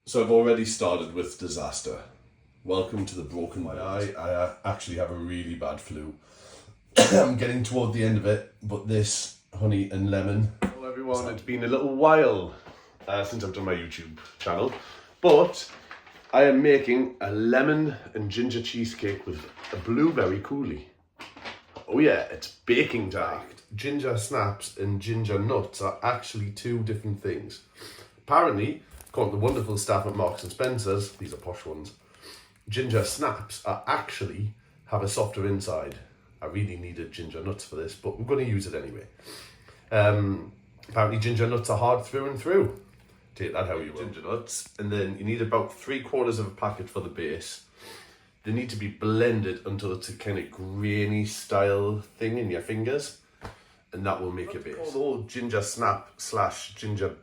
So I've already started with disaster. Welcome to the broken my eye. I actually have a really bad flu. I'm getting toward the end of it, but this honey and lemon. Hello everyone, it's been a little while since I've done my YouTube channel, but I am making a lemon and ginger cheesecake with a blueberry coulis. Oh yeah, it's baking time. Ginger snaps and ginger nuts are actually two different things. Apparently, according to the wonderful staff at Marks and Spencer's, these are posh ones, ginger snaps are actually have a softer inside. I really needed ginger nuts for this, but we're going to use it anyway. Apparently ginger nuts are hard through and through. Take that how you will. Ginger nuts, and then you need about 3/4 of a packet for the base. They need to be blended until it's a kind of grainy style thing in your fingers, and that will make a base. The whole ginger snap / ginger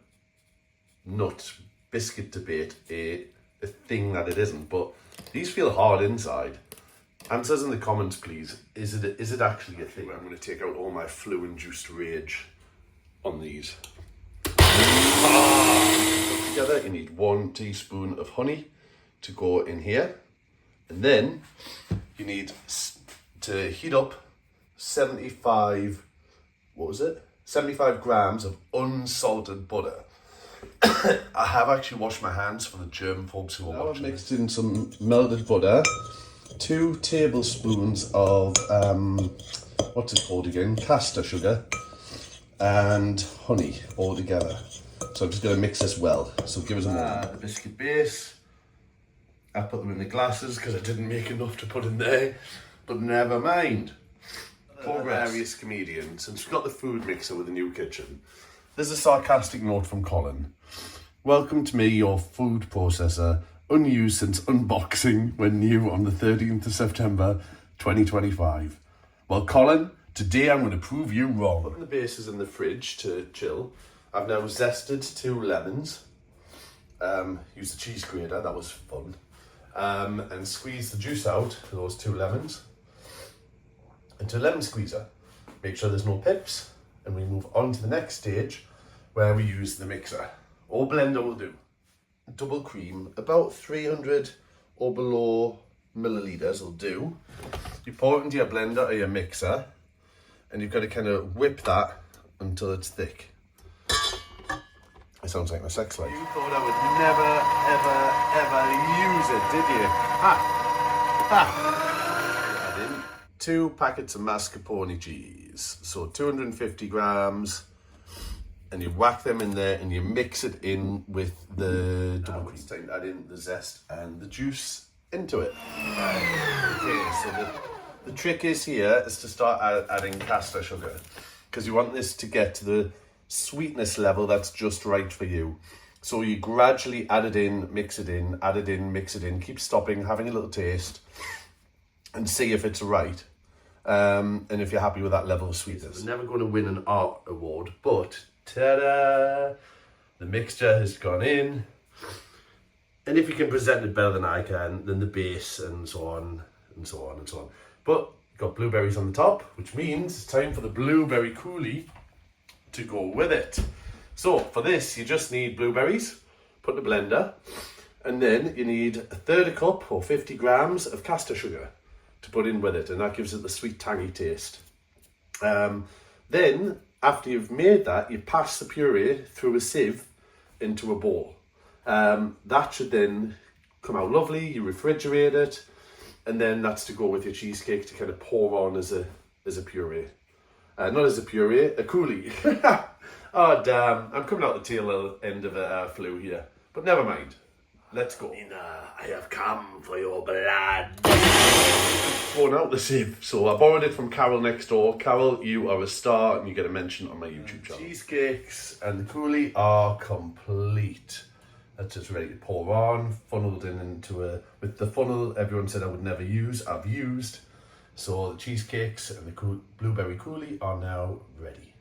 nut biscuit debate a thing that it isn't, but these feel hard inside. Answers in the comments, please. Is it actually a thing? I'm going to take out all my flu-induced rage on these. Put together, you need 1 teaspoon of honey to go in here, and then you need to heat up 75 grams of unsalted butter. I have actually washed my hands for the germ folks who are watching. I've mixed in some melted butter, 2 tablespoons of what's it called again? Caster sugar, and honey all together. So I'm just going to mix this well. So give us a moment. The biscuit base. I put them in the glasses because I didn't make enough to put in there, but never mind. For various comedians, since we've got the food mixer with a new kitchen, there's a sarcastic note from Colin. Welcome to me, your food processor, unused since unboxing when new on the 13th of September 2025. Well, Colin, today I'm going to prove you wrong. Putting the bases in the fridge to chill. I've now zested 2 lemons. Used the cheese grater, that was fun. And squeezed the juice out of those 2 lemons into a lemon squeezer. Make sure there's no pips, and we move on to the next stage where we use the mixer. Or blender will do. Double cream, about 300 or below milliliters will do. You pour it into your blender or your mixer, and you've got to kind of whip that until it's thick. It sounds like my sex life. You thought I would never, ever, ever use it, did you? Ha! Ha! Add in 2 packets of mascarpone cheese. So 250 grams. And you whack them in there and you mix it in with the double cream. It's time to add in the zest and the juice into it. Okay, so the trick is here is to start adding caster sugar, because you want this to get to the sweetness level that's just right for you. So you gradually add it in, mix it in, add it in, mix it in, keep stopping, having a little taste, and see if it's right. And if you're happy with that level of sweetness. We're never going to win an art award, but ta-da! The mixture has gone in. And if you can present it better than I can, then the base and so on and so on and so on. But got blueberries on the top, which means it's time for the blueberry coulis to go with it. So for this, you just need blueberries, put in a blender, and then you need 1/3 cup or 50 grams of caster sugar to put in with it, and that gives it the sweet tangy taste. Then after you've made that, you pass the puree through a sieve into a bowl. That should then come out lovely. You refrigerate it, and then that's to go with your cheesecake to kind of pour on as a puree. Not as a puree, a coulis. Oh damn, I'm coming out the tail end of a flu here, but never mind. Let's go. I have come for your blood. Thrown out the sieve. So I borrowed it from Carol next door. Carol, you are a star and you get a mention on my YouTube channel. Cheesecakes and the coulis are complete. That's just ready to pour on, funneled in into with the funnel everyone said I would never use, I've used. So the cheesecakes and the blueberry coulis are now ready.